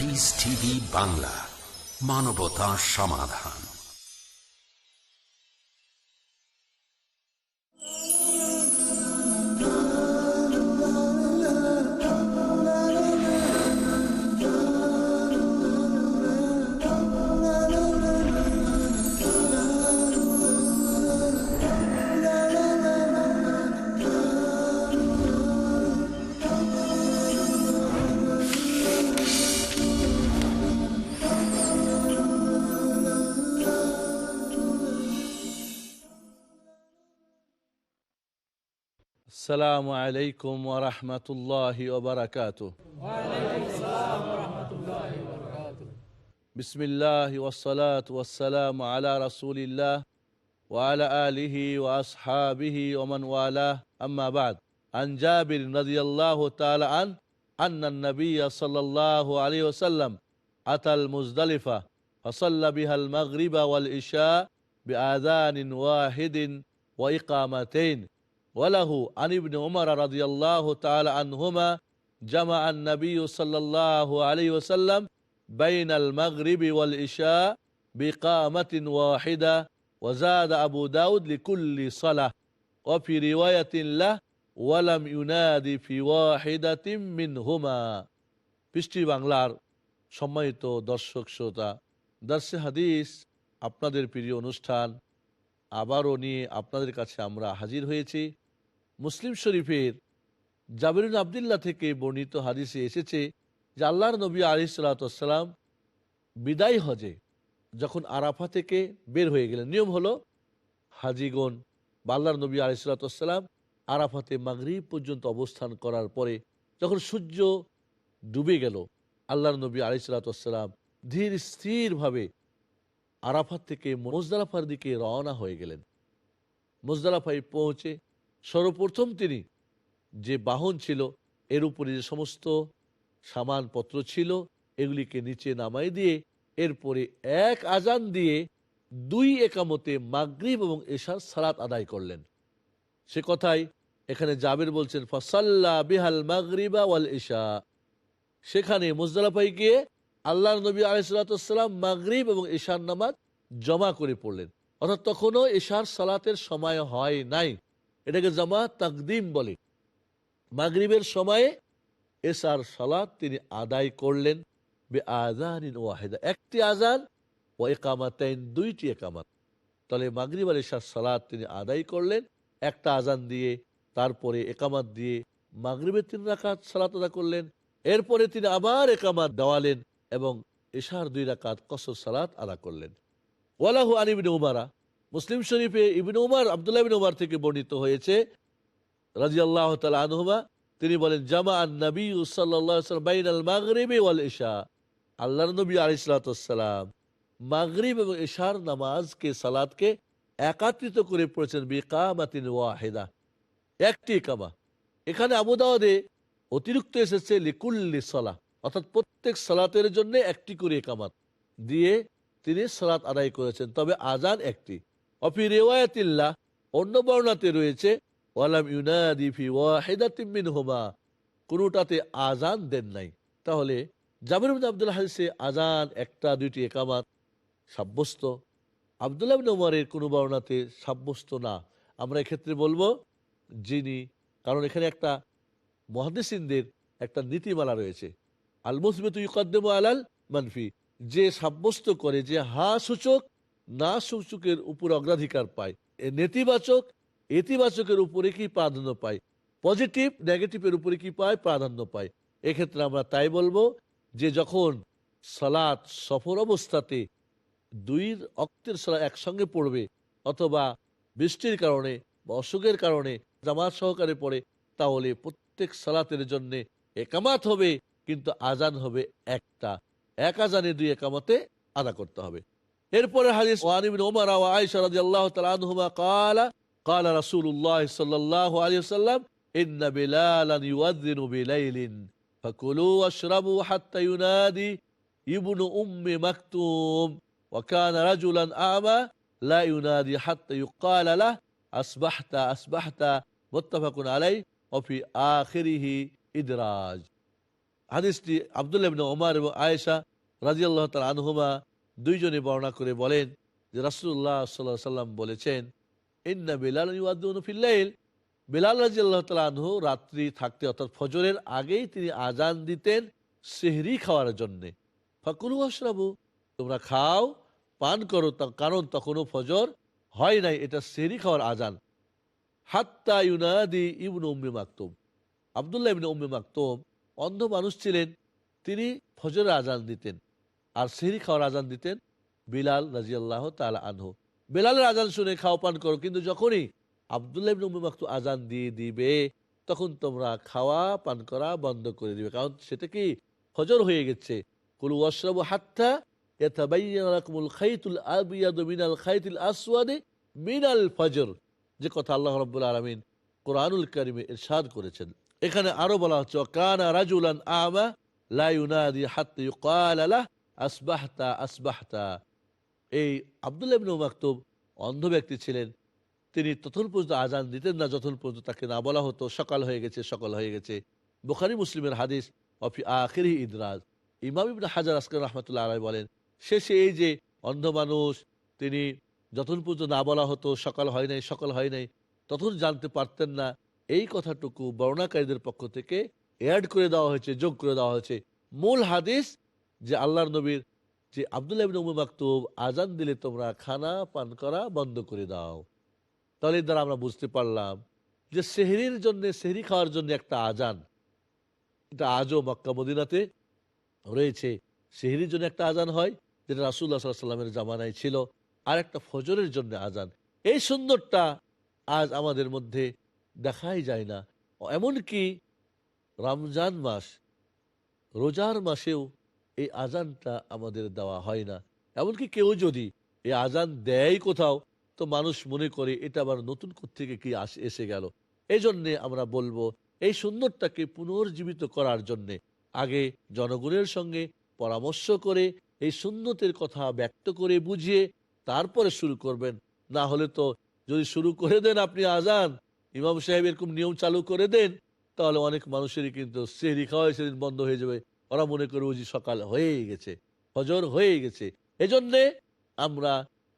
Piece TV Bangla, মানবতা সমাধান। আসসালামু আলাইকুম ওয়া রাহমাতুল্লাহি ওয়া বারাকাতুহু। বিসমিল্লাহি ওয়াস সালাতু ওয়াস সালামু আলা রাসূলিল্লাহ ওয়া আলা আলিহি ওয়া আসহাবিহি ওয়া মান ওয়ালাহ, আম্মা বা'দ। আন জাবির রাদিয়াল্লাহু তাআলা আন্না নবিয়্য সাল্লাল্লাহু আলাইহি ওয়াসাল্লাম আতাল মুজদালিফা ফাসাল্লা বিহাল মাগরিবা ওয়াল ইশা বিআযানিন ওয়াহিদিন ওয়া ইকামাতাইন। وله عن ابن عمر رضي الله تعالى عنهما جمع النبي صلى الله عليه وسلم بين المغرب والعشاء بإقامة واحدة، وزاد أبو داود لكل صلاة، وفي رواية له ولم ينادي في واحدة منهما। পৃষ্টি বাংলার সম্মানিত দর্শক শ্রোতা, দর্শে হাদিস আপনাদের প্রিয় অনুষ্ঠান আবারও নিয়ে আপনাদের কাছে আমরা হাজির হয়েছি। মুসলিম শরীফের জাবির ইবনে আব্দুল্লাহ থেকে বর্ণিত হাদিসে এসেছে যে আল্লাহর নবী আলাইহিস সালাতু ওয়াস সালাম বিদায় হজে যখন আরাফা থেকে বের হয়ে গেলেন, নিয়ম হলো হাজিগণ বা আল্লাহর নবী আলাইহিস সালাতু ওয়াস সালাম আরাফাতে মাগরিব পর্যন্ত অবস্থান করার পরে যখন সূর্য ডুবে গেল, আল্লাহর নবী আলাইহিস সালাতু ওয়াস সালাম ধীর স্থিরভাবে আরাফাত থেকে মুজদালিফার দিকে রওনা হয়ে গেলেন। মুজদালিফায় পৌঁছে সর্বপ্রথম তিনি যে বাহন ছিল এর উপরে যে সমস্ত সামানপত্র ছিল এগুলিকে নিচে নামাই দিয়ে এরপরে এক আজান দিয়ে দুই একামতে মাগরিব এবং এশার সালাত আদায় করলেন। সে কথাই এখানে জাবির বলছেন ফাসাল্লা বিহাল মাগরিবা ওয়াল ইশা। সেখানে মুজদালিফায় গিয়ে আল্লাহর নবী আলাইহিস সালাতু ওয়াস সালাম মাগরিব এবং এশার নামাজ জমা করে পড়লেন, অর্থাৎ তখনও এশার সালাতের সময় হয় নাই। এটাকে জামা তাকদিম বলে। মাগরিবের সময়ে এশার সালাত তিনি আদায় করলেন বিআযানিন ওয়াহিদা, একটি আজান, ওয়া ইকামাতাইন, দুইটি একামাত। তাহলে মাগরিব আর এশার সালাত তিনি আদায় করলেন একটা আজান দিয়ে, তারপরে একামাত দিয়ে মাগরিবের 3 রাকাত সালাত আদায় করলেন, এরপরে তিনি আবার একামাত দেওয়ালেন এবং এশার 2 রাকাত কসর সালাত আদায় করলেন। ওয়ালাহু আন ইবনে উমারা, মুসলিম শরীফে ইবনে উমর আব্দুল্লাহ ইবনে উমর থেকে বর্ণিত হয়েছে রাদিয়াল্লাহু তাআলা আনহুমা, তিনি বলেন জামা আন নবী সাল্লাল্লাহু আলাইহি ওয়াসাল্লাম বাইনাল মাগরিবি ওয়াল ইশা। আল্লাহর নবী আলাইহিস সালাতু ওয়াস সালাম মাগরিব এবং ইশার নামাজকে সালাতকে একত্রিত করে পড়েছেন বিকামাতিন ওয়াহিদা, একটি ইকামা। এখানে আবু দাউদে অতিরিক্ত এসেছে লিকুল্লি সালাহ, অর্থাৎ প্রত্যেক সালাতের জন্য একটি করে ইকামাত দিয়ে তিনি সালাত আদায় করেছেন, তবে আজান একটি। অফি রিওয়ায়াতিল্লাহ, অন্য বর্ণনাতে রয়েছে ওয়ালাম ইউনাদি ফি ওয়াহিদাতিন মিনহুমা, কোনটাতে আজান দেন নাই। তাহলে জাবির ইবনে আব্দুল্লাহ হাদিসে আজান একটা দুইটি একামাত সাব্যস্ত, আব্দুল্লাহ ইবনে উমরের কোনো বর্ণনাতে সাব্যস্ত না। আমরা এক্ষেত্রে বলবো যিনি, কারণ এখানে একটা মুহাদ্দিসিনদের একটা নীতিমালা রয়েছে, আল মুসবিতু ইউকাদ্দিমু আলাল মানফি, যে সাব্যস্ত করে যে হা সূচক না সূচকের উপর অগ্রাধিকার পায়, নেতিবাচক ইতিবাচকের উপরে কি প্রাধান্য পায়, পজিটিভ নেগেটিভের উপরে কি পায়, প্রাধান্য পায়। এক্ষেত্রে আমরা তাই বলবো যে যখন সালাত সফর অবস্থাতে 2 ওয়াক্তের সালাত একসঙ্গে পড়বে অথবা বৃষ্টির কারণে বা অসুখের কারণে জামাত সহকারে পড়ে, তাহলে প্রত্যেক সালাতের জন্য একামাত হবে, কিন্তু আজান হবে একটা, এক আজানে 2 একামতে আদা করতে হবে। এরপরে হাদিস ওয়ান ইবনে উমর ওয়া আয়েশা রাদিয়াল্লাহু তাআলা আনহুমা قال رسول الله صلى الله عليه وسلم إن بلالا يؤذن بليل فكلوا واشربوا حتى ينادي ابن أم مكتوم وكان رجلا أعمى لا ينادي حتى يقال له أصبحت أصبحت، متفق عليه وفي آخره إدراج। হাদিসটি আব্দুল্লাহ ইবনে ওমর এবং আয়েশা রাদিয়াল্লাহু তাআলা আনহুমা দুইজনে বর্ণনা করে বলেন যে রাসূলুল্লাহ সাল্লাল্লাহু আলাইহি সাল্লাম বলেছেন, ইন্না বিলাল ইউআদ্দিনু ফিল লাইল, বিলাল রাদিয়াল্লাহু তাআলা আনহু রাত্রি থাকতে অর্থাৎ ফজরের আগেই তিনি আজান দিতেন সেহরি খাওয়ার জন্যে। ফাকুলু ওয়াশরাবু, তোমরা খাও পান করো, কারণ তখনও ফজর হয় নাই, এটা সেহরি খাওয়ার আজান। হাত্তা ইউনাদি ইবনু উম্মি মাকতুম, আব্দুল্লাহ ইবনে উম্মি মাকতুম অন্ধ মানুষ ছিলেন, তিনি ফজরের আজান দিতেন আর সেহরি খাওয়ার আজান দিতেন বিলাল রাদিয়াল্লাহু তাআলা আনহু। বেলালের আজান শুনে খাও পান করো, কিন্তু যখনই আব্দুল্লাহ ইবনে উম্মি মাকতুম আজান দিয়ে দিবে তখন তোমরা খাওয়া পান করা বন্ধ করে দিবে, কারণ সেটা কি ফজর হয়ে গেছে। কুলু ওয়াশরাবু হাত্তা ইয়াতাবায়্যানা লাকুমুল খাইতুল আবিয়াদু মিনাল খাইতিল আসওয়াদি মিনাল ফজর, যে কথা আল্লাহ রাব্বুল আলামিন কোরআনুল কারীমে ইরশাদ করেছেন। এখানে আরো বলা হচ্ছে কানা রাজুলান আমা লা ইউনাদি হাত্তা ইউকালা লাহু আসবাহতা আসবাহতা। এই আব্দুল্লাহ ইবনে মাকতুম অন্ধ ব্যক্তি ছিলেন, তিনি ততক্ষণ পর্যন্ত আজান দিতেন না যতক্ষণ পর্যন্ত তাকে না বলা হতো সকাল হয়ে গেছে, সকাল হয়ে গেছে। বুখারী মুসলিমের হাদিস, অফি আখিরিহি ইদরাজ। ইমাম ইবনে হাজার আসকালানী রাহমাতুল্লাহ আলাইহি বলেন, শেষে এই যে অন্ধ মানুষ, তিনি যতক্ষণ পর্যন্ত না বলা হতো সকাল হয় নাই, সকাল হয় নাই, ততক্ষণ জানতে পারতেন না। এই কথাটুকু বর্ণাকারীদের পক্ষ থেকে অ্যাড করে দেওয়া হয়েছে, যোগ করে দেওয়া হয়েছে। মূল হাদিস যে আল্লাহর নবীর যে আব্দুল্লাহ ইবনে উম্মি মাকতুম আজান দিলে তোমরা খানা পান করা বন্ধ করে দাও। তাহলে এর দ্বারা আমরা বুঝতে পারলাম যে সেহরির জন্য, সেহরি খাওয়ার জন্য একটা আজান, এটা আজও মক্কা মদিনাতে রয়েছে। সেহরির জন্য একটা আজান হয়, যেটা রাসূলুল্লাহ সাল্লাল্লাহু আলাইহি ওয়াসাল্লামের জামানায় ছিল, আর একটা ফজরের জন্য আজান। এই সুন্দরটা আজ আমাদের মধ্যে দেখাই যায় না। এমনকি রমজান মাস, রোজার মাসেও এই আজানটা আমাদের দেওয়া হয় না। এমনকি কেউ যদি এই আজান দেয় কোথাও, তো মানুষ মনে করে এটা আবার নতুন থেকে কি এসে গেল। এই জন্যে আমরা বলবো এই সুন্দরটাকে পুনর্জীবিত করার জন্যে আগে জনগণের সঙ্গে পরামর্শ করে এই সুন্নতের কথা ব্যক্ত করে বুঝিয়ে তারপরে শুরু করবেন। না হলে তো যদি শুরু করে দেন আপনি আজান, ইমাম সাহেব এরকম নিয়ম চালু করে দেন, তাহলে অনেক মানুষেরই কিন্তু সেহরি খাওয়া সেদিন বন্ধ হয়ে যাবে। ওরা মনে করে বুঝি সকাল হয়েই গেছে, ফজর হয়ে গেছে। এজন্যে আমরা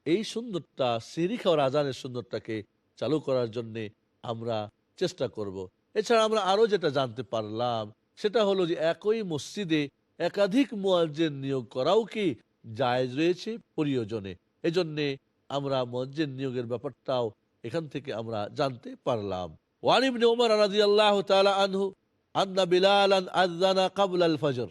এই সুন্দরটা, সেহরি খাওয়ার আজানের সুন্দরটাকে চালু করার জন্যে আমরা চেষ্টা করব। এছাড়া আমরা আরো যেটা জানতে পারলাম সেটা হলো যে একই মসজিদে একাধিক মুয়াজ্জিন নিয়োগ করাও কি জায়েজ রয়েছে প্রয়োজনে। এজন্যে আমরা মুয়াজ্জিন নিয়োগের ব্যাপারটাও এখান থেকে আমরা জানতে পারলাম। ওয়ান ইবনে উমর রাদিয়াল্লাহু তাআলা আনহু আন্না বিলালান আযানা ক্বাবলা আল ফজর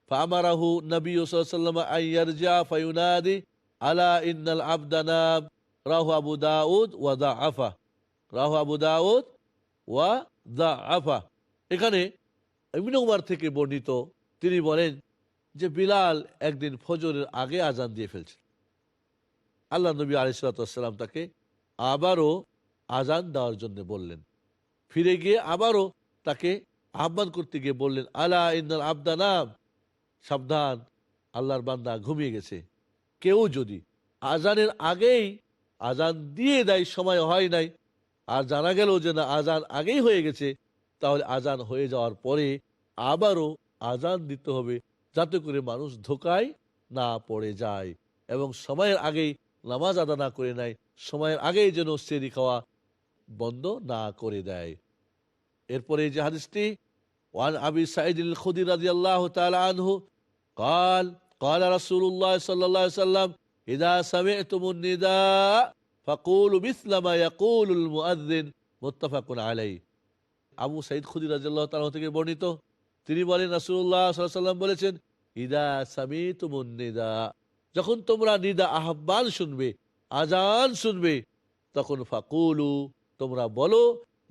ফাআমারাহু নবী সাল্লাল্লাহু আলাইহি ওয়াসাল্লাম আন ইয়ারজিআ ফায়ুনাদি আলা ইন্নাল আবদা নাম। রাহু আবু দাউদ ওয়া দাআফা, রাহু আবু দাউদ ওয়া দাআফা। এখানে ইবনে উমর থেকে বর্ণিত, তিনি বলেন যে বিলাল একদিন ফজরের আগে আজান দিয়ে ফেলছে। আল্লাহ নবী আলাইহিস সালাতু ওয়াস সালাম তাকে আবারও আজান দেওয়ার জন্য বললেন। ফিরে গিয়ে আবারও তাকে আহ্বান করতে গিয়ে বললেন, আলা ইন্নাল আবদা নাম, সাবধান আল্লাহর বান্দা ঘুমিয়ে গেছে। কেউ যদি আজানের আগেই আজান দিয়ে দেয়, সময় হয় নাই, আর জানা গেল যে না আজান আগেই হয়ে গেছে, তাহলে আজান হয়ে যাওয়ার পরে আবারও আজান দিতে হবে, যাতে করে মানুষ ধোঁকায় না পড়ে যায় এবং সময়ের আগেই নামাজ আদা না করে নেয়, সময়ের আগেই যেন সেহরি খাওয়া বন্ধ না করে দেয়। এরপরে যে হাদিসটি, ওয়ান আবি সাঈদ আল খুদরি রাদিয়াল্লাহু তাআলা আনহু قال قال رسول الله صلى الله عليه وسلم إذا سمعتم النداء فقولوا مثل ما يقول المؤذن متفق عليه। আবু সাঈদ খুদরি রাদিয়াল্লাহু তাআলা থেকে বর্ণিত, তিনি বলেন রাসূলুল্লাহ সাল্লাল্লাহু আলাইহি ওয়াসাল্লাম বলেছেন, ইদা সামিতুমুন নিদা, যখন তোমরা নিদা আহ্বান শুনবে, আজান শুনবে, তখন ফাকুলু, তোমরা বলো,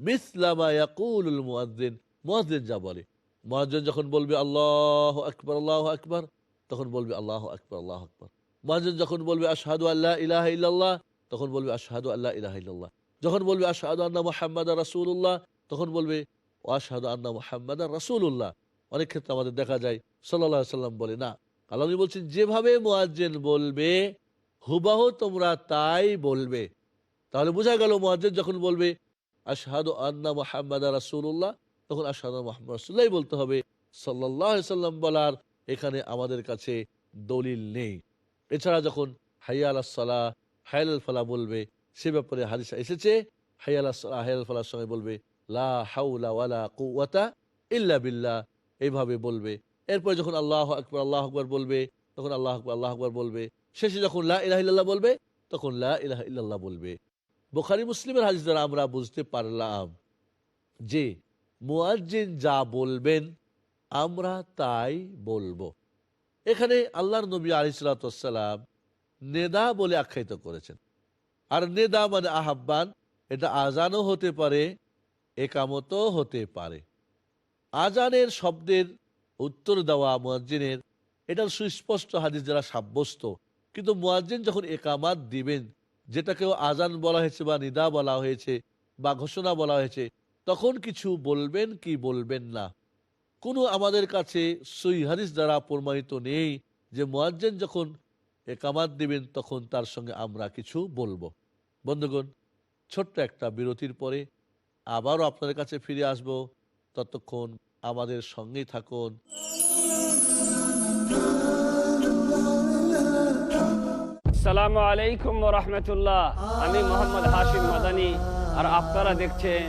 মিসলা মা ইয়াকুলুল মুয়াজ্জিন, মুয়াজ্জিন যা বলে। মুয়াজ্জিন যখন বলবে আল্লাহু আকবার আল্লাহু আকবার, তখন বলবে আল্লাহু আকবার আল্লাহু আকবার। মুয়াজ্জিন যখন বলবে আশহাদু আল্লা ইলাহা ইল্লাল্লাহ, তখন বলবে আশহাদু আল্লা ইলাহা ইল্লাল্লাহ। যখন বলবে আশহাদু আন্না মুহাম্মাদার রাসূলুল্লাহ, তখন বলবে আশহাদু আন্না মুহাম্মাদার রাসূলুল্লাহ। অনেক ক্ষেত্রে আমাদের দেখা যায় সাল্লাল্লাহু আলাইহি সাল্লাম বলে না, আল্লাহ নবী বলছেন যেভাবে মুয়াজ্জিন বলবে হুবহু তোমরা তাই বলবে। তাহলে বোঝা গেল মুয়াজ্জিন যখন বলবে আশহাদু আন্না মুহাম্মাদার রাসূলুল্লাহ, তখন আশহাদু আন্না মুহাম্মাদার রাসূলুল্লাহ বলতে হবে। সাল্লাল্লাহু আলাইহি সাল্লাম বলার এখানে আমাদের কাছে দলিল নেই। এছাড়া যখন হাইয়া আলাস সালাহ, হাইয়া আলাল ফালাহ বলবে, সে ব্যাপারে হাদিস এসেছে হাইয়া আলাস সালাহ, হাইয়া আলাল ফালাহর সঙ্গে বলবে লা হাওলা ওয়ালা কুওয়াতা ইল্লা বিল্লাহ, এইভাবে বলবে। এরপরে যখন আল্লাহু আকবার বলবে, তখন আল্লাহু আকবার বলবে। শেষে যখন লা ইলাহা ইল্লাল্লাহ বলবে, তখন লা ইলাহা ইল্লাল্লাহ বলবে। বুখারী মুসলিমের হাদিস দ্বারা আমরা বুঝতে পারলাম যে মুয়াজ্জিন যা বলবেন আমরা তাই বলবো। এখানে আল্লাহর নবী আলাইহিস সালাতু ওয়াস সালাম নেদা বলে আখ্যায়িত করেছেন। আর নেদা মানে আহ্বান, এটা আজানও হতে পারে, একামতও হতে পারে। আজানের শব্দের উত্তর দেওয়া মুয়াজ্জিনের, এটার সুস্পষ্ট হাদিস দ্বারা সাব্যস্ত। কিন্তু মুয়াজ্জিন যখন একামাত দিবেন, যেটাকেও আজান বলা হয়েছে বা নিদা বলা হয়েছে বা ঘোষণা বলা হয়েছে, তখন কিছু বলবেন কি বলবেন না, কোনো আমাদের কাছে সহিহ হাদিস দ্বারা প্রমাণিত নেই যে মুয়াজ্জিন যখন একামাত দিবেন তখন তার সঙ্গে আমরা কিছু বলবো। বন্ধুগণ, ছোট্ট একটা বিরতির পরে আবারও আপনাদের কাছে ফিরে আসব। ততক্ষণ আমাদের সঙ্গেই থাকুন। আসসালামু আলাইকুম ওয়া রাহমাতুল্লাহ। আমি মোহাম্মদ হাশিম মাদানী, আর আপনারা দেখছেন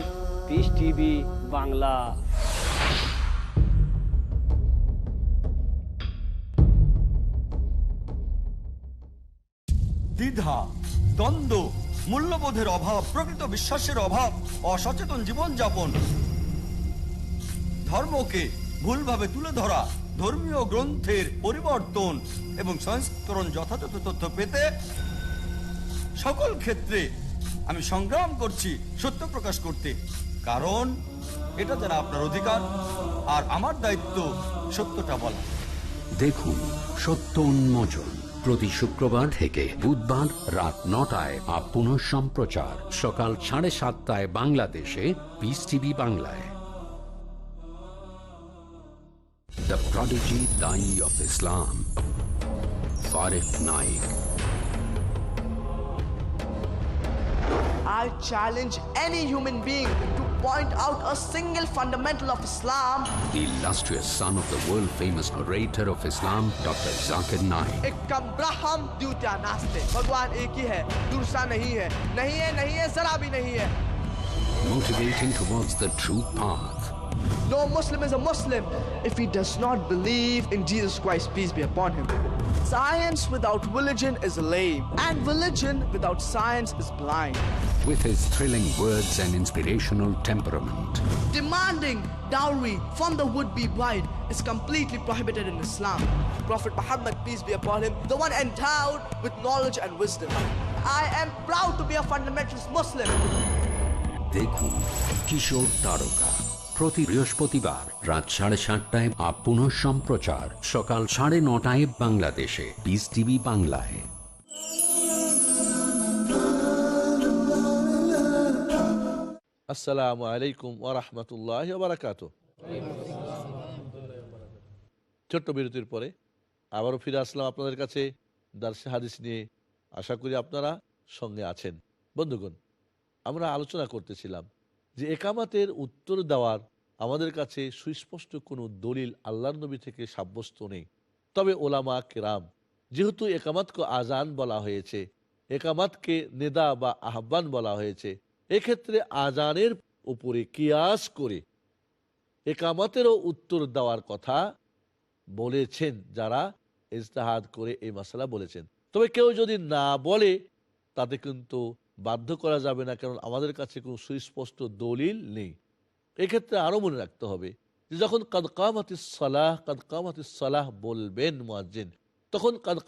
পিস টিভি বাংলা। দ্বিধা, দ্বন্দ্ব, মূল্যবোধের অভাব, প্রকৃত বিশ্বাসের অভাব, অসচেতন জীবনযাপন, ধর্মকে ভুলভাবে তুলে ধরা, ধর্মীয় গ্রন্থের পরিবর্তন এবং সংস্করণ যথাযথ তথ্য পেতে সকল ক্ষেত্রে আমি সংগ্রাম করছি সত্য প্রকাশ করতে, কারণ এটা যারা আপনার অধিকার আর আমার দায়িত্ব সত্যটা বলা। দেখুন সত্য উন্মোচন প্রতি শুক্রবার থেকে বুধবার রাত ৯টায়, আর পুনঃ সম্প্রচার সকাল 7:30 বাংলাদেশে পিস টিভি বাংলায়। The Prodigy Dai of Islam, Farid Naik. I challenge any human being to point out a single fundamental of Islam. The illustrious son of the world-famous orator of Islam, Dr. Zakir Naik. एक कब्राहम द्वितीय नास्ते, भगवान एक ही है, दूसरा नहीं है, नहीं है, जरा भी नहीं है. Motivating towards the true path. No Muslim is a Muslim if he does not believe in Jesus Christ, peace be upon him. Science without religion is lame, and religion without science is blind. With his thrilling words and inspirational temperament, Demanding dowry from the would-be bride is completely prohibited in Islam. Prophet Muhammad, peace be upon him, the one endowed with knowledge and wisdom. I am proud to be a fundamentalist Muslim. দেখুন কিশোর তারকা প্রতি বৃহস্পতিবার রাত 7:30টায়, আর পুনঃ সম্প্রচার সকাল 9:30 বাংলাদেশে piece TV বাংলায়। আসসালামু আলাইকুম ওয়া রাহমাতুল্লাহি ওয়া বারাকাতুহু। ছোট্ট বিরতির পরে আবারও ফিরে আসলাম আপনাদের কাছে দার্সে হাদিস নিয়ে। আশা করি আপনারা সঙ্গে আছেন। বন্ধুগণ, আমরা আলোচনা করতেছিলাম যে একামাতের উত্তর দেওয়ার আমাদের কাছে সুস্পষ্ট কোনো দলিল আল্লাহর নবী থেকে সাব্যস্ত নেই। তবে ওলামা কেরাম যেহেতু একামাতকে আজান বলা হয়েছে, একামাতকে নেদা বা আহ্বান বলা হয়েছে, এক্ষেত্রে আজানের উপরে কিয়াস করে একামাতেরও উত্তর দেওয়ার কথা বলেছেন যারা ইজতিহাদ করে এই মাসালা বলেছেন। তবে কেউ যদি না বলে তাতে কিন্তু বাধ্য করা যাবে না, কারণ আমাদের কাছে কোনো সুস্পষ্ট দলিল নেই। এক্ষেত্রে আরও মনে রাখতে হবে যে যখন কাদ কামাতিস সালাহ বলবেন মুয়াজ্জিন, তখন কাদ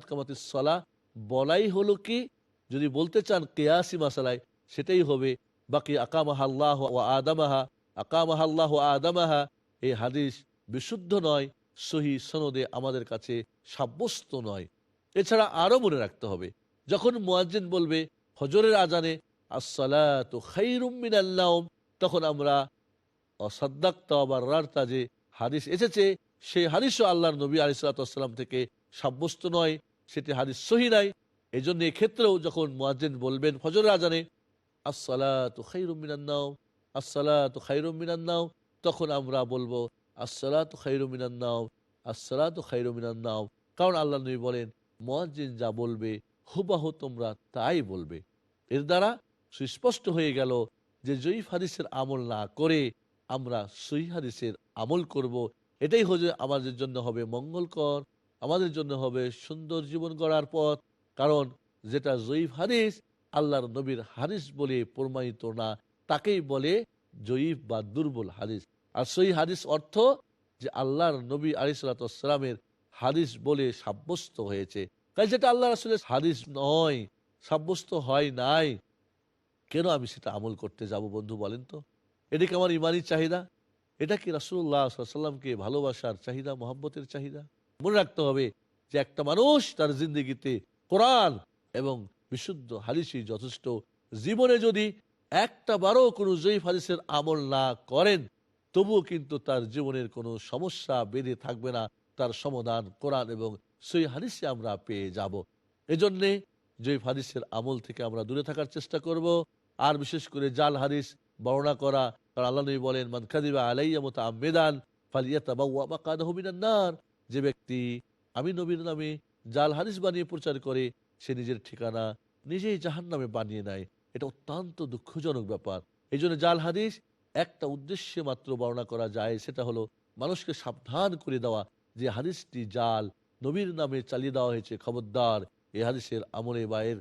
কামাতিস সালাহ বলাই হলো কি, যদি বলতে চান কিয়াসি মাসালায় সেটাই হবে বাকি আকামাহাল্লাহু ওয়া আদামাহা। এই হাদিস বিশুদ্ধ নয়, সহি সনদে আমাদের কাছে সাব্যস্ত নয়। এছাড়া আরও মনে রাখতে হবে যখন মুয়াজ্জিন বলবে ফজরের আজানে আসসালাতু খায়রুম মিনান নাওম, তখন আমরা অসাদ্দাক্তা বা রারতা যে হাদিস এসেছে সেই হাদিসও আল্লাহর নবী আলাইহিস সালাতু ওয়াস সালাম থেকে সাব্যস্ত নয়, সেটি হাদিস সহি নাই। এই জন্য এক্ষেত্রেও যখন মুয়াজ্জিন বলবেন ফজরের আজানে আসসালাতু খায়রুম মিনান নাওম, আসসালাতু খায়রুম মিনান নাওম, তখন আমরা বলবো আসসালাতু খায়রু মিনান নাওম, আসসালাতু খায়রু মিনান নাওম। কারণ আল্লাহ নবী বলেন, মুয়াজ্জিন যা বলবে হুবাহু তোমরা তাই বলবে। এর দ্বারা সুস্পষ্ট হয়ে গেল যে জয়ীফ হাদিসের আমল না করে আমরা সহিহ হাদিসের আমল করব। এটাই হচ্ছে আমাদের জন্য হবে মঙ্গলকর, আমাদের জন্য হবে সুন্দর জীবন গড়ার পথ। কারণ যেটা জয়ীফ হাদিস আল্লাহর নবীর হাদিস বলে প্রমাণিত না, তাকেই বলে জয়ীফ বা দুর্বল হাদিস। আর সহিহ হাদিস অর্থ যে আল্লাহর নবী আলাইহিস সালাতু ওয়াস সালামের হাদিস বলে সাব্যস্ত হয়েছে। তাই যেটা আল্লাহ রাসূলের হাদিস নয়, সাব্যস্ত হয় নাই, কেন আমি সেটা আমল করতে যাব? বন্ধু বলেন তো, এটা কি আমার ইমানি চাহিদা? এটা কি রাসূলুল্লাহ সাল্লাল্লাহু আলাইহি ওয়াসাল্লামকে ভালোবাসার চাহিদা, মহব্বতের চাহিদা? মনে রাখতে হবে যে একটা মানুষ তার জিন্দেগিতে কোরআন এবং বিশুদ্ধ হাদিসই যথেষ্ট। জীবনে যদি একটা বারও কোনো জয়ীফ হাদিসের আমল না করেন, তবুও কিন্তু তার জীবনের কোনো সমস্যা বেঁধে থাকবে না, তার সমাধান কোরআন এবং সহিহ হাদিসে আমরা পেয়ে যাব। এজন্যে জয়ীফ হাদিসের আমল থেকে আমরা দূরে থাকার চেষ্টা করব। আর বিশেষ করে জাল হাদিস বর্ণনা করা, কারণ আল্লাহ নবী বলেন, মান কাযিবা আলাইয়া মুতাআম্মিদান ফালিয়াতাবাওয়া মাকাদাহু মিনান নার। যে ব্যক্তি আমি নবীর নামে জাল হাদিস বানিয়ে প্রচার করে, সে নিজের ঠিকানা নিজেই জাহান্নামে বানিয়ে নেয়। এটা অত্যন্ত দুঃখজনক ব্যাপার। এই জন্য জাল হাদিস একটা উদ্দেশ্যে মাত্র বর্ণনা করা যায়, সেটা হলো মানুষকে সাবধান করে দেওয়া যে হাদিসটি জাল, নবীর নামে চালিয়ে দেওয়া হয়েছে, খবরদার এই হাদিসের আমলে বা এর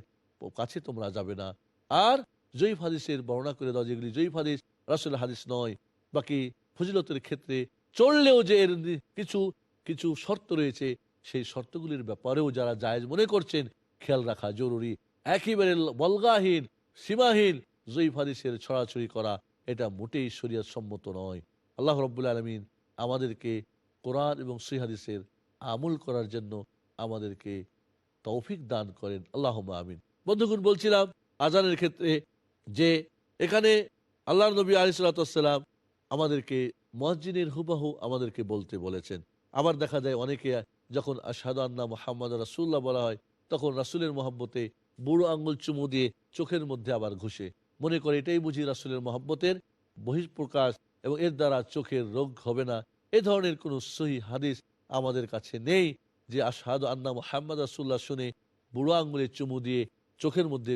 কাছে তোমরা যাবে না। আর জয়ীফ হাদিসের বর্ণনা করে দাও যেগুলি জয়ীফ হাদিস, রাসূল হাদিস নয়। বাকি ফজিলতের ক্ষেত্রে চললেও যে এর কিছু কিছু শর্ত রয়েছে, সেই শর্তগুলির ব্যাপারেও যারা জায়েজ মনে করছেন খেয়াল রাখা জরুরি। একেবারে বলগাহীন, সীমাহীন জয়ীফ হাদিসের ছড়াছড়ি করা এটা মোটেই শরীয়ত সম্মত নয়। আল্লাহ রাব্বুল আলামিন আমাদেরকে কোরআন এবং সহিহ হাদিসের আমল করার জন্য আমাদেরকে তৌফিক দান করেন, আল্লাহুম্মা আমিন। বন্ধুগণ, বলছিলাম আজানের ক্ষেত্রে যে এখানে আল্লাহর নবী আলাইহিস সালাতু ওয়াস সালাম আমাদেরকে মুয়াজ্জিনের হুবাহু আমাদেরকে বলতে বলেছেন। আবার দেখা যায় অনেকে যখন আশহাদু আন্না মুহাম্মাদুর রাসূলুল্লাহ বলা হয়, তখন রাসূলের মহব্বতে বুড়ো আঙ্গুল চুমু দিয়ে চোখের মধ্যে আবার ঘুষে, মনে করে এটাই বুঝি রাসূলের মহব্বতের বহিঃপ্রকাশ এবং এর দ্বারা চোখের রোগ হবে না। এ ধরনের কোনো সহিহ হাদিস আমাদের কাছে নেই যে আশহাদু আন্না মুহাম্মাদ রাসূলুল্লাহ শুনে বুড়ো আঙ্গুলে চুমু দিয়ে চোখের মধ্যে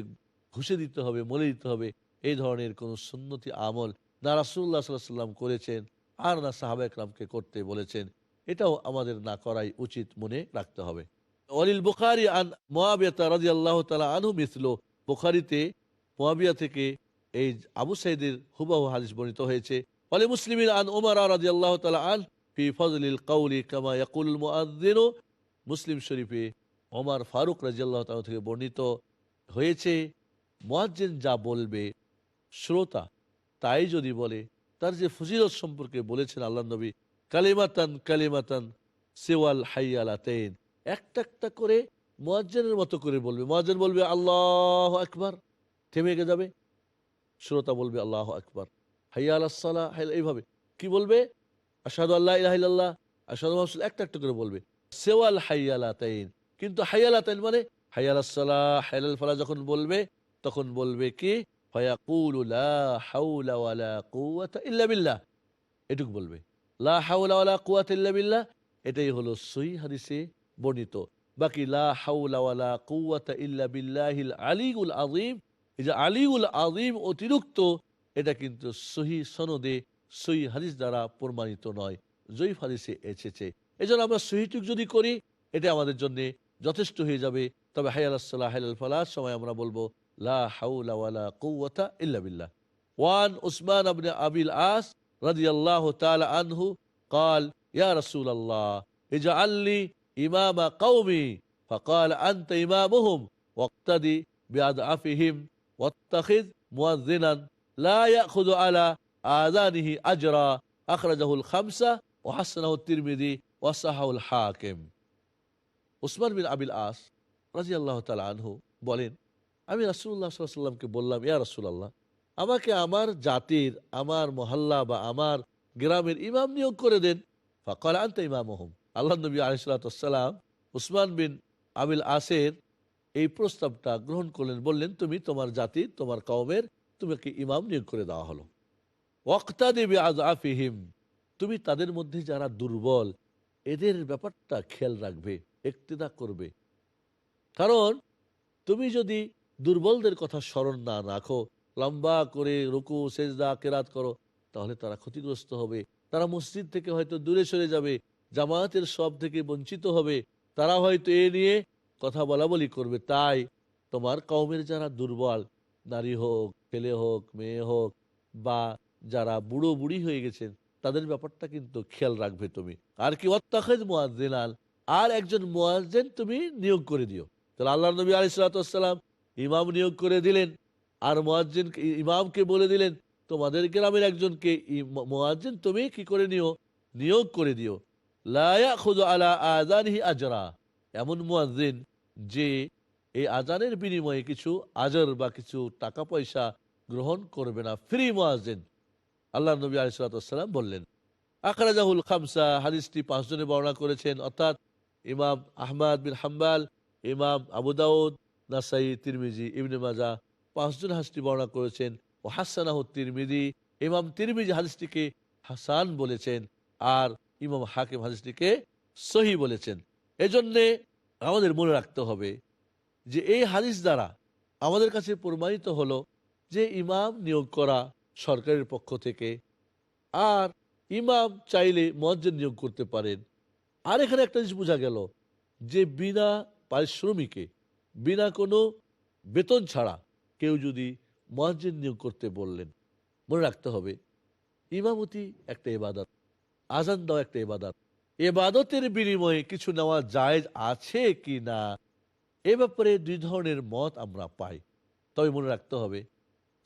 ঘুষে দিতে হবে, মলে দিতে হবে। এই ধরনের কোনো সুন্নতি আমল না রাসূলুল্লাহ সাল্লাল্লাহু আলাইহি ওয়াসাল্লাম করেছেন, আর না সাহাবা একরামকে করতে বলেছেন। এটাও আমাদের না করাই উচিত মনে রাখতে হবে। ওয়ালিল বুখারী আন মুআবিয়া রাদিয়াল্লাহু তাআলা আনহু মিসলু, বুখারীতে মুআবিয়া থেকে এই আবু সাঈদের হুবহু হাদিস বর্ণিত হয়েছে। ওয়ালি মুসলিমিন আন উমর রাদিয়াল্লাহু তাআলা আন ফি ফাযলিল কাউলি কামা ইয়াকুলুল মুআযযিনু, মুসলিম শরীফে ওমর ফারুক রাদিয়াল্লাহু তাআলা থেকে বর্ণিত হয়েছে, মুয়াজ্জিন যা বলবে শ্রোতা তাই যদি বলে। তার যে ফজিলত সম্পর্কে বলেছেন আল্লাহ নবী, কালিমাতান কালিমাতান সিওয়াল হাইয়ালাতাইন, একটা একটা করে মুয়াজ্জিনের মতো করে বলবে। মুয়াজ্জিন বলবে আল্লাহু আকবার, থেমে যাবে, শ্রোতা বলবে আল্লাহু আকবার, হাইয়া আলাস সালাহ, এইভাবে কি বলবে, আশহাদু আল্লা ইলাহা ইল্লাল্লাহ, আশহাদু আন্না রাসূলুল্লাহ, একটা একটা করে বলবে সিওয়াল হাইয়ালাতাইন। কিন্তু হাইয়ালাতাইন মানে হাইয়া আলাস সালাহ, হাইয়া আলাল ফালাহ যখন বলবে তখন বলবে কি, ফায়াকুলু লা হাওলা ওয়ালা কুওয়াতা ইল্লা বিল্লাহ, এটুকু বলবে, লা হাওলা ওয়ালা কুওয়াতা ইল্লা বিল্লাহ। এটাই হলো সহিহ হাদিসে বর্ণিত। বাকি লা হাওলা ওয়ালা কুওয়াতা ইল্লা বিল্লাহিল আলিউল আযীম, এই যে আলিউল আযীম অতিরিক্ত, এটা কিন্তু সহিহ সনদে সহিহ হাদিস দ্বারা প্রমাণিত নয়, জয়ীফ হাদিসে এসেছে। এজন্য আমরা সহিহটুক যদি করি এটা আমাদের জন্য যথেষ্ট হয়ে যাবে। তবে হাইয়া আলাস সালাহ, হাইয়া আলাল ফালাহ সময় আমরা বলবো লা হাওলা ওয়ালা কুওয়াতা ইল্লা বিল্লাহ। ওয়ান উসমান ইবনে আবিল আস রাদিয়াল্লাহু তাআলা আনহু قال يا رسول الله اجعل لي إمام قومي فقال أنت إمامهم واقتدي بأضعفهم واتخذ مؤذنا لا يأخذ على آذانه أجرا أخرجه الخمسة وحسنه الترمذي وصححه الحاكم। উসমান বিন আবিল আস রাদিয়াল্লাহু তাআলা আনহু বলেন, আমি রাসূলুল্লাহ সাল্লাল্লাহু আলাইহি ওয়াসাল্লামকে বললাম, ইয়া রাসূলুল্লাহ, আমাকে আমার জাতির, আমার মহল্লা বা আমার গ্রামের ইমাম নিয়োগ করে দেন। ফাকাল আনতা ইমামুহুম, আল্লাহ নবী আলাইহিস সালাতু ওয়াস সালাম উসমান বিন আবিল আসের এই প্রস্তাবটা গ্রহণ করলেন, বললেন তুমি তোমার জাতির, তোমার কওমের, তোমাকে ইমাম নিয়োগ করে দেওয়া হলো। ওয়াক্তাদি বিআযআফিহিম, তুমি তাদের মধ্যে যারা দুর্বল এদের ব্যাপারটা খেয়াল রাখবে, ইক্তেদা করবে। কারণ তুমি যদি দুর্বলদের কথা স্মরণ না রাখো, লম্বা করে রুকু সেজদা কেরাত করো, তাহলে তারা ক্ষতিগ্রস্ত হবে। তারা মসজিদ থেকে হয়তো দূরে সরে যাবে, জামায়াতের সব থেকে বঞ্চিত হবে, তারা হয়তো এ নিয়ে কথা বলা বলি করবে। তাই তোমার কওমের যারা দুর্বল, নারী হোক, ছেলে হোক, মেয়ে হোক, বা যারা বুড়ো বুড়ি হয়ে গেছেন, তাদের ব্যাপারটা কিন্তু খেয়াল রাখবে তুমি। আর কি ওয়াত্তাখিজ মুয়াজ্জিনান, আর একজন মুয়াজ্জিন তুমি নিয়োগ করে দিও। তাহলে আল্লাহ নবী আলাইহিস সালাতু ওয়াস সালাম ইমাম নিয়োগ করে দিলেন, আর মুয়াজ্জিন ইমামকে বলে দিলেন তোমাদের গ্রামের একজনকে মুয়াজ্জিন তুমি কি করে নিও, নিয়োগ করে দিও। লা ইয়াখুযু আলা আযানিহি আজরা, এমন মুয়াজ্জিন যে এই আজানের বিনিময়ে কিছু আজর বা কিছু টাকা পয়সা গ্রহণ করবে না, ফ্রি মুয়াজ্জিন। আল্লাহ নবী আলাইহিস সালাতু ওয়াস সালাম বললেন। আখরাজাহুল খামসা, হাদিসটি 5 জনে বর্ণনা করেছেন, অর্থাৎ ইমাম আহমদ বিন হাম্বাল, ইমাম আবু দাউদ, নাসাই, তিরমিজি, ইবনে মাজাহ 5 জন হাদিসটি বর্ণনা করেছেন। ও হাসানাহু তিরমিজি, ইমাম তিরমিজি হাদিসটিকে হাসান বলেছেন, আর ইমাম হাকিম হাদিসটিকে সহিহ বলেছেন। এজন্যে আমাদের মনে রাখতে হবে যে এই হাদিস দ্বারা আমাদের কাছে প্রমাণিত হলো যে ইমাম নিয়োগ করা সরকারের পক্ষ থেকে, আর ইমাম চাইলে মুয়াজ্জিন নিয়োগ করতে পারেন। আর এখানে একটা জিনিস বোঝা গেল যে বিনা পারিশ্রমিকে, বিনা কোনো বেতন ছাড়া কেউ যদি মুয়াজ্জিন নিয়োগ করতে বললেন, মনে রাখতে হবে ইমামতি একটা ইবাদত, আজান দেওয়া একটা ইবাদত। ইবাদতের বিনিময়ে কিছু নেওয়া জায়েজ আছে কি না, এ ব্যাপারে 2 ধরনের মত আমরা পাই। তবে মনে রাখতে হবে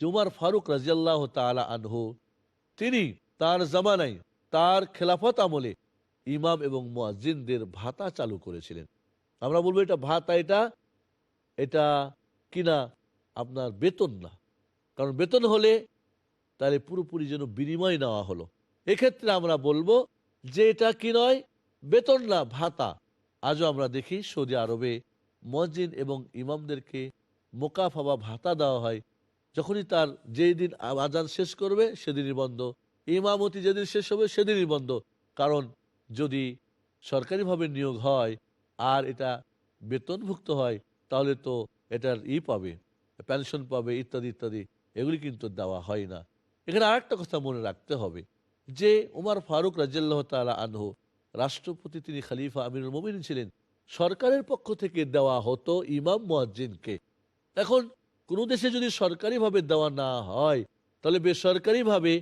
যে উমর ফারুক রাদিয়াল্লাহু তাআলা আনহু, তিনি তার জামানায়, তার খেলাফত আমলে ইমাম এবং মুয়াজ্জিনদের ভাতা চালু করেছিলেন। আমরা বলবো এটা ভাতা, এটা কিনা আপনার বেতন না। কারণ বেতন হলে তাহলে পুরোপুরি যেন বিনিময় নেওয়া হলো। এক্ষেত্রে আমরা বলবো যে এটা কি নয়, বেতন না, ভাতা। আজও আমরা দেখি সৌদি আরবে মুয়াজ্জিন এবং ইমামদেরকে মোকাফা বা ভাতা দেওয়া হয়। যখনই তার যেই দিন আজান শেষ করবে সেদিনই বন্ধ, ইমামতি যেদিন শেষ হবে সেদিনই বন্ধ। কারণ যদি সরকারিভাবে নিয়োগ হয় আর এটা বেতনভুক্ত হয়, তাহলে তো এটার পাবে, পেনশন পাবে, ইত্যাদি ইত্যাদি, এগুলি কিন্তু দেওয়া হয় না। এখানে আরেকটা কথা মনে রাখতে হবে যে উমর ফারুক রাদিয়াল্লাহু তাআলা আনহু, রাষ্ট্রপতি, তিনি খলিফা আমিরুল মুমিনিন ছিলেন, সরকারের পক্ষ থেকে দেওয়া হতো ইমাম মুয়াজ্জিনকে। এখন কোনো দেশে যদি সরকারিভাবে দেওয়া না হয়, তাহলে বেসরকারিভাবে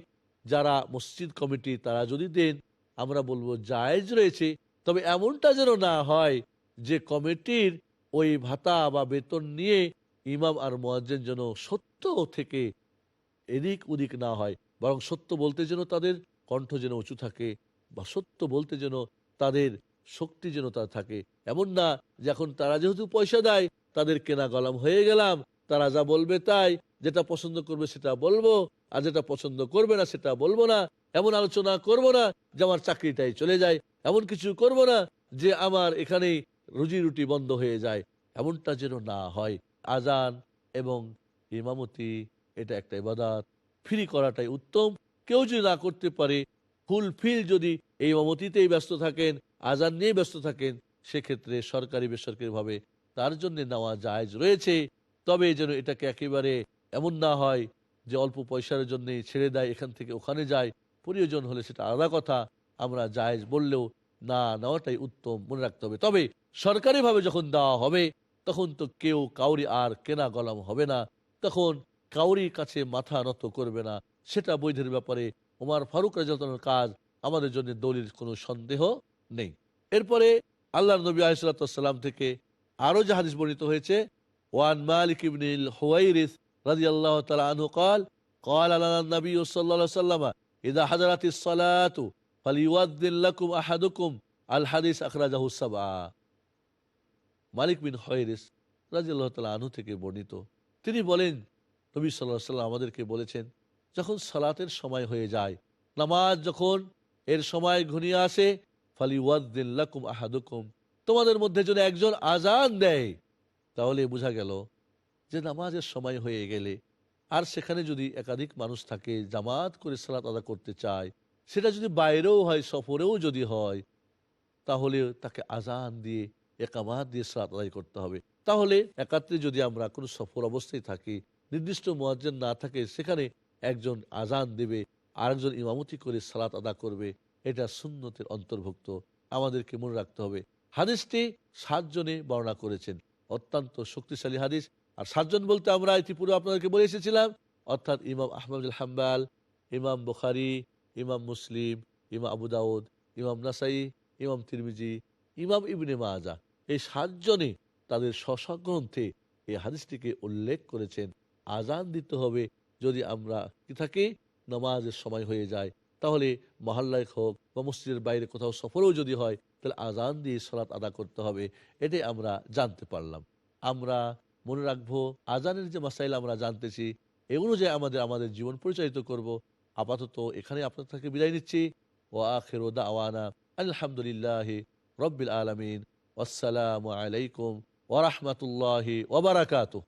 যারা মসজিদ কমিটি তারা যদি দেন, আমরা বলবো জায়েজ রয়েছে। তবে এমনটা যেন না হয় যে কমিটির ওই ভাতা বা বেতন নিয়ে ইমাম আর মুয়াজ্জিন যেন সত্য থেকে এদিক ওদিক না হয়, বরং সত্য বলতে যেন তাদের কণ্ঠ যেন উঁচু থাকে, বা সত্য বলতে যেন তাদের শক্তি যেন তা থাকে। এমন না যে এখন তারা যেহেতু পয়সা দেয় তাদের কেনা গোলাম হয়ে গেলাম, তারা যা বলবে তাই, যেটা পছন্দ করবে সেটা বলবো, আর যেটা পছন্দ করবে না সেটা বলবো না। এমন আলোচনা করব না যে আমার চাকরিটাই চলে যায়, এমন কিছু করব না যে আমার এখানেই রুজি রুটি বন্ধ হয়ে যায়। এমনটা যেন না হয়। আজান এবং ইমামতি এটা একটা ইবাদত, ফ্রি করাটাই উত্তম। কেউ যদি না করতে পারে, ফুলফিল যদি এই ইমামতিতেই ব্যস্ত থাকেন, আজান নিয়ে ব্যস্ত থাকেন, সেক্ষেত্রে সরকারি বেসরকারিভাবে তার জন্য নেওয়া জায়েজ রয়েছে। তবে যেন এটাকে একেবারে এমন না হয় যে অল্প পয়সার জন্য ছেড়ে দেয়, এখান থেকে ওখানে যায়, প্রয়োজন হলে সেটা আলাদা কথা, আমরা জায়েজ বললেও না নেওয়াটাই উত্তম, মনে রাখতে হবে। তবে সরকারিভাবে যখন দেওয়া হবে তখন তো কেউ কাউরি আর কেনা গোলাম হবে না, তখন কাউরির কাছে মাথা নত করবে না। সেটা বৈধের ব্যাপারে ওমর ফারুক রাদিয়াল্লাহু আনহুর কাজ, আমাদের জন্য দলিল কোনো সন্দেহ নেই। এরপরে আল্লাহর নবী আলাইহিস সালাতু ওয়াস সালাম থেকে আরো যে হাদিস বর্ণিত হয়েছে, ওয়ান মালিক ইবনুল হুয়াইরিস রাদিয়াল্লাহু তাআলা আনহু قال قال لنا النبي صلى الله عليه وسلم اذا حضرت الصلاه فليؤذن لكم احدكم الحديث اخرجه السبعه। মালিক বিন হুয়াইরিস রাদিয়াল্লাহু তাআলা আনহু থেকে বর্ণিত, তিনি বলেন নবী সাল্লাল্লাহু আলাইহি ওয়াসাল্লাম আমাদেরকে বলেছেন, যখন সালাতের সময় হয়ে যায়, নামাজ যখন এর সময় ঘনিয়ে আসে, ফালিওয়াদ্দিন লাকুম আহাদুকুম, তোমাদের মধ্যে যদি একজন আজান দেয়, তাহলে বোঝা গেল যে নামাজের সময় হয়ে গেলে আর সেখানে যদি একাধিক মানুষ থাকে, জামাত করে সালাত আদা করতে চায়, সেটা যদি বাইরেও হয়, সফরেও যদি হয়, তাহলে তাকে আজান দিয়ে একামাত দিয়ে সালাত আদায় করতে হবে। তাহলে একাত্রে যদি আমরা কোনো সফর অবস্থায় থাকি, নির্দিষ্ট মুয়াজ্জিন না থাকে, সেখানে একজন আজান দেবে, আরেকজন ইমামতি করে সালাত আদা করবে, এটা সুন্নতের অন্তর্ভুক্ত। আমাদেরকে মনে রাখতে হবে হাদিসটি 7 জনে বর্ণনা করেছেন, অত্যন্ত শক্তিশালী হাদিস। আর 7 জন বলতে আমরা ইতিপূর্বে আপনাদেরকে বলে এসেছিলাম, অর্থাৎ ইমাম আহমদ বিন হাম্বল, ইমাম বুখারী, ইমাম মুসলিম, ইমাম আবু দাউদ, ইমাম নাসাই, ইমাম তিরমিজি, ইমাম ইবনে মাজাহ, এই 7 জনে তাদের স্ব গ্রন্থে এই হাদিসটিকে উল্লেখ করেছেন। আজান দিতে হবে যদি আমরা কি থাকি, নামাজের সময় হয়ে যায়, তাহলে মহল্লায় হোক বা মসজিদের বাইরে কোথাও সফরেও যদি হয়, তাহলে আজান দিয়ে সালাত আদা করতে হবে। এটাই আমরা জানতে পারলাম। আমরা মনে রাখবো আজানের যে মাসাইল আমরা জানতেছি, এ অনুযায়ী আমাদের জীবন পরিচালিত করব। আপাতত এখানে আপনার থেকে বিদায় নিচ্ছি। ওয়া আখিরু দাওয়ানা আলহামদুলিল্লাহি রাব্বিল আলামিন। আসসালামু আলাইকুম ওয়া রাহমাতুল্লাহি ওয়া বারাকাতুহু।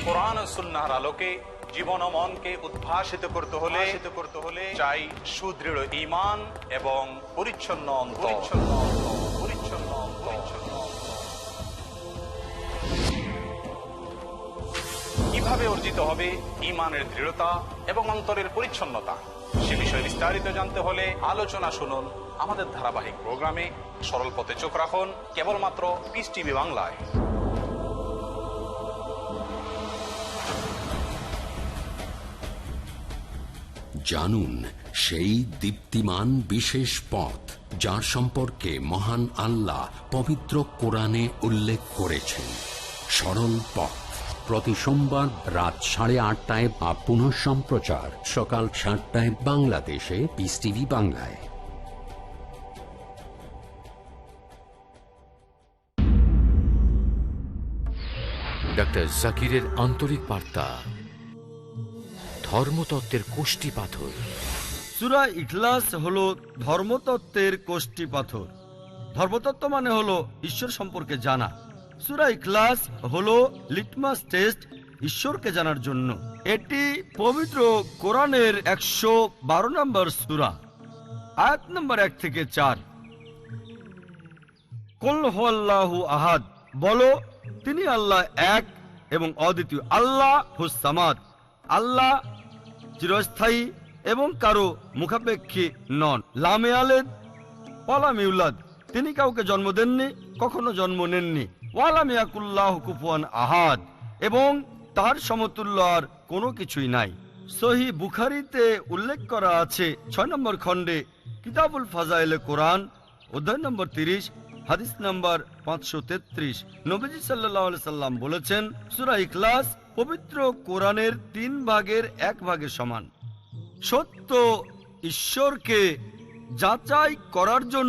কোরআন ও সুন্নাহর আলোকে জীবন ও মনকে উদ্ভাসিত করতে হলে চাই সুদৃঢ় ঈমান এবং পরিচ্ছন্ন অন্তর। কিভাবে অর্জিত হবে ঈমানের দৃঢ়তা এবং অন্তরের পরিচ্ছন্নতা, সে বিষয়ে বিস্তারিত জানতে হলে আলোচনা শুনুন আমাদের ধারাবাহিক প্রোগ্রামে সরল পথে চোখ রাখুন, কেবলমাত্র পিস টিভি বাংলায়। জানুন সেই দীপ্তিমান বিশেষ পথ যার সম্পর্কে মহান আল্লাহ পবিত্র কোরআনে উল্লেখ করেছেন। সরল পথ প্রতি সোমবার রাত 8:30 বা পুনঃ সম্প্রচার সকাল 7টায় বাংলাদেশে পিস টিভি বাংলায়। ডক্টর জাকিরের আন্তরিক বার্তা, ধর্মতত্ত্বের কোষ্ঠী পাথর। সূরা ইখলাস হলো ধর্মতত্ত্বের কোষ্ঠী পাথর। ধর্মতত্ত্ব মানে হলো ঈশ্বর সম্পর্কে জানা। সূরা ইখলাস হলো লিটমাস টেস্ট ঈশ্বরকে জানার জন্য। এটি পবিত্র কোরআনের 112 নম্বর সূরা, আয়াত নম্বর 1 থেকে 4। কুল হুয়াল্লাহু আহাদ, বলো তিনি আল্লাহ এক এবং অদ্বিতীয়। আল্লাহ হুস সামাদ, আল্লাহ চিরস্থায়ী এবং কারো মুখাপেক্ষী নন। লামে আলেদ ওয়ালাম ইউলাদ, তিনি কাউকে জন্ম দেননি, কখনো জন্ম নেননি। ওয়ালাম ইয়াকুল্লাহু কুফুয়ান আহাদ, এবং তার সমতুল্য আর কোনো কিছুই নাই। সহিহ বুখারীতে উল্লেখ করা আছে 6 নম্বর খণ্ডে কিতাবুল ফাজাইলে কোরআন অধ্যায় নম্বর 30 হাদিস নম্বর 533, নবীজি সাল্লাল্লাহু আলাইহি সাল্লাম বলেছেন, সূরা ইখলাস পবিত্র কোরআনের 3 ভাগের 1 ভাগের সমান। সত্য ঈশ্বরকে যাচাই করার জন্য